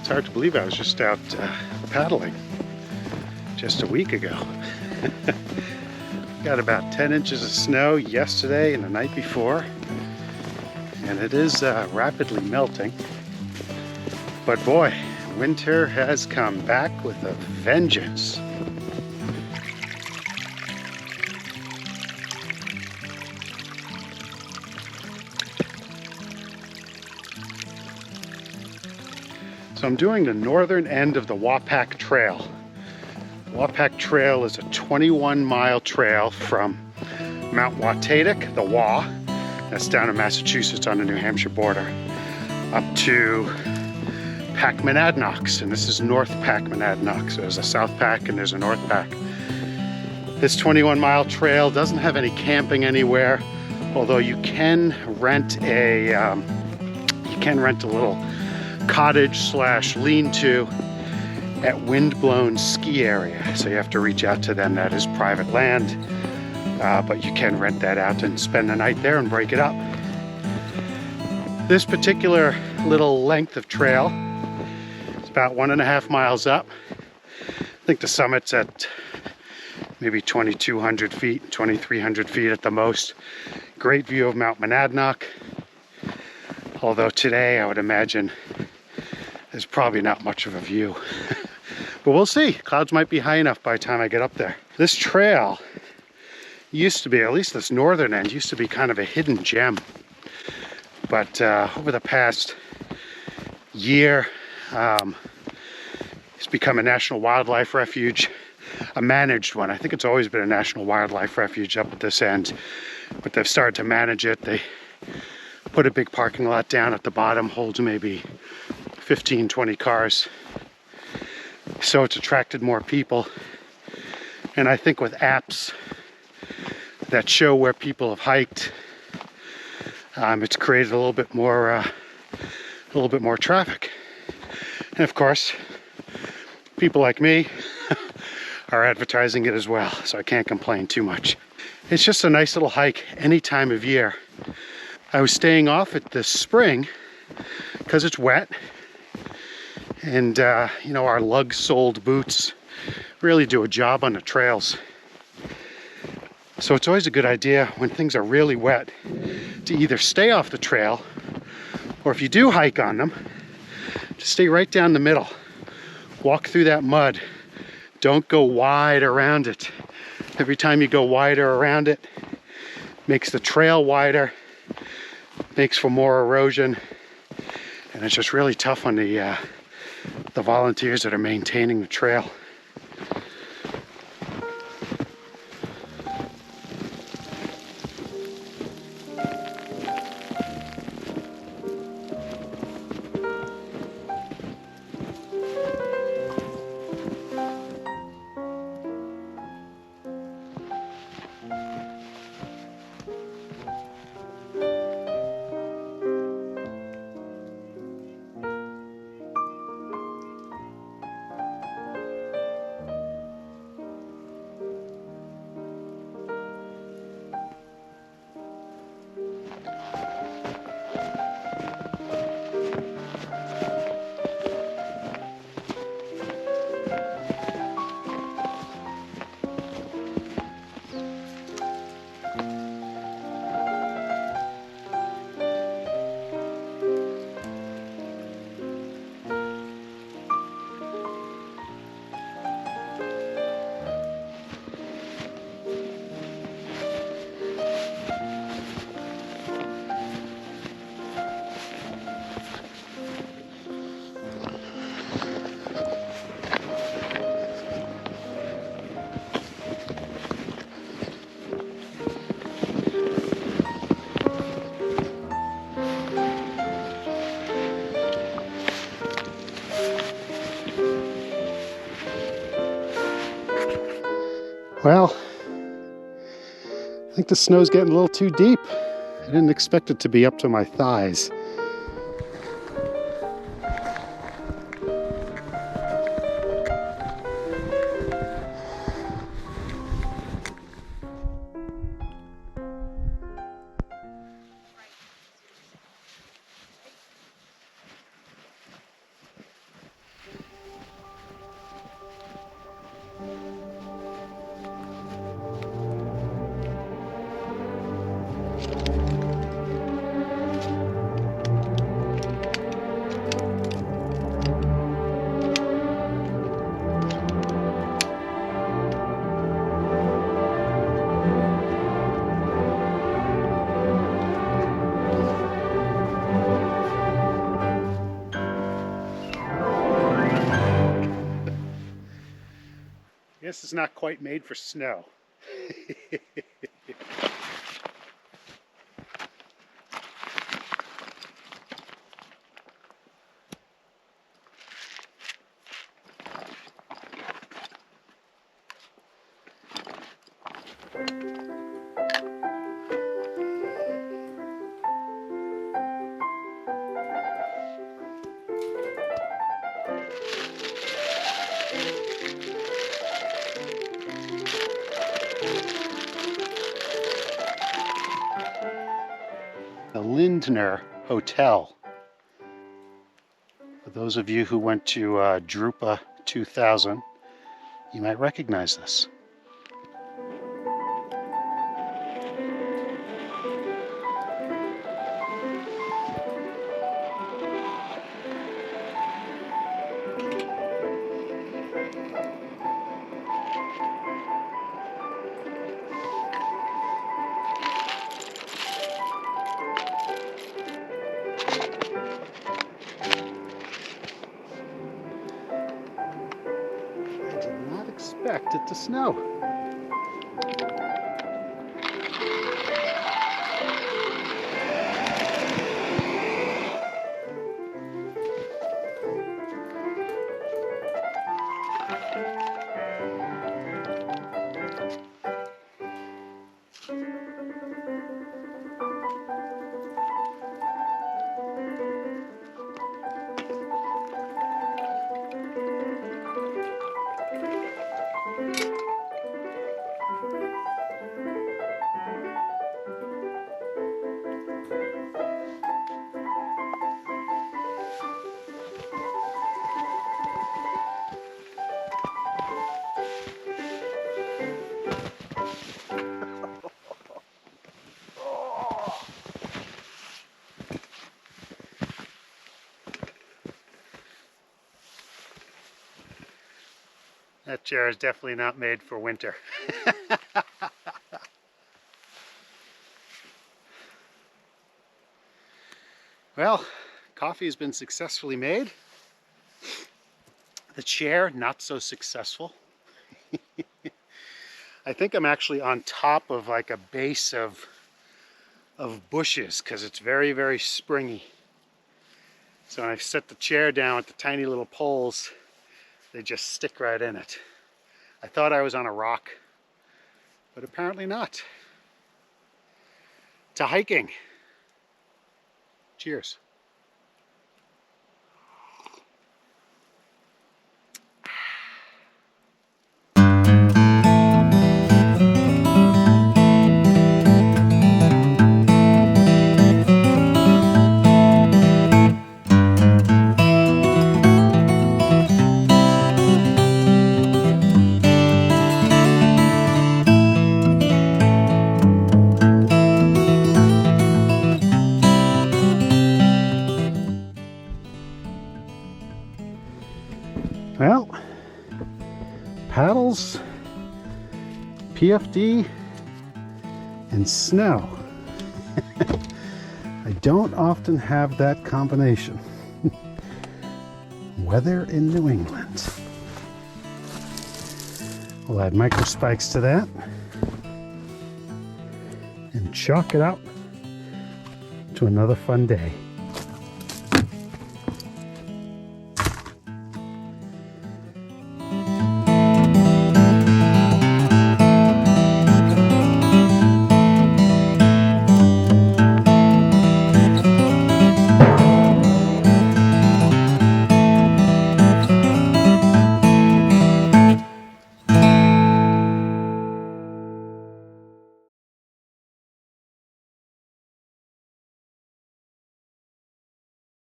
It's hard to believe I was just out paddling just a week ago. Got about 10 inches of snow yesterday and the night before, and it is rapidly melting. But boy, winter has come back with a vengeance. So I'm doing the northern end of the Wapack Trail. Wapack Trail is a 21-mile trail from Mount Wapack, the Wa, that's down in Massachusetts on the New Hampshire border, up to Pack Monadnock, and this is North Pack Monadnock. So there's a South Pack and there's a North Pack. This 21-mile trail doesn't have any camping anywhere, although you can rent a little cottage slash lean-to at Windblown Ski Area. So you have to reach out to them. That is private land, but you can rent that out and spend the night there and break it up. This particular little length of trail is about 1.5 miles up. I think the summit's at maybe 2,200 feet, 2,300 feet at the most. Great view of Mount Monadnock. Although today I would imagine there's probably not much of a view. But we'll see. Clouds might be high enough by the time I get up there. This trail used to be, at least this northern end, used to be kind of a hidden gem. But over the past year, it's become a national wildlife refuge, a managed one. I think it's always been a national wildlife refuge up at this end, but they've started to manage it. They put a big parking lot down at the bottom, holds maybe 15, 20 cars. So it's attracted more people. And I think with apps that show where people have hiked, it's created a little bit more traffic. And of course, people like me are advertising it as well, so I can't complain too much. It's just a nice little hike any time of year. I was staying off it this spring because it's wet, and you know, our lug-soled boots really do a job on the trails. So it's always a good idea when things are really wet to either stay off the trail, or if you do hike on them, to stay right down the middle. Walk through that mud. Don't go wide around it. Every time you go wider around it, makes the trail wider, makes for more erosion, and it's just really tough on the volunteers that are maintaining the trail. Well, I think the snow's getting a little too deep. I didn't expect it to be up to my thighs. this is not quite made for snow. The Lindner Hotel. For those of you who went to Drupa 2000, you might recognize this. Expect it to snow. That chair is definitely not made for winter. Well, coffee has been successfully made. The chair, not so successful. I think I'm actually on top of like a base of bushes because it's very, very springy. So when I set the chair down with the tiny little poles, they just stick right in it. I thought I was on a rock, but apparently not. To hiking. Cheers. Well, paddles, PFD, and snow. I don't often have that combination. Weather in New England. We'll add micro spikes to that and chalk it up to another fun day.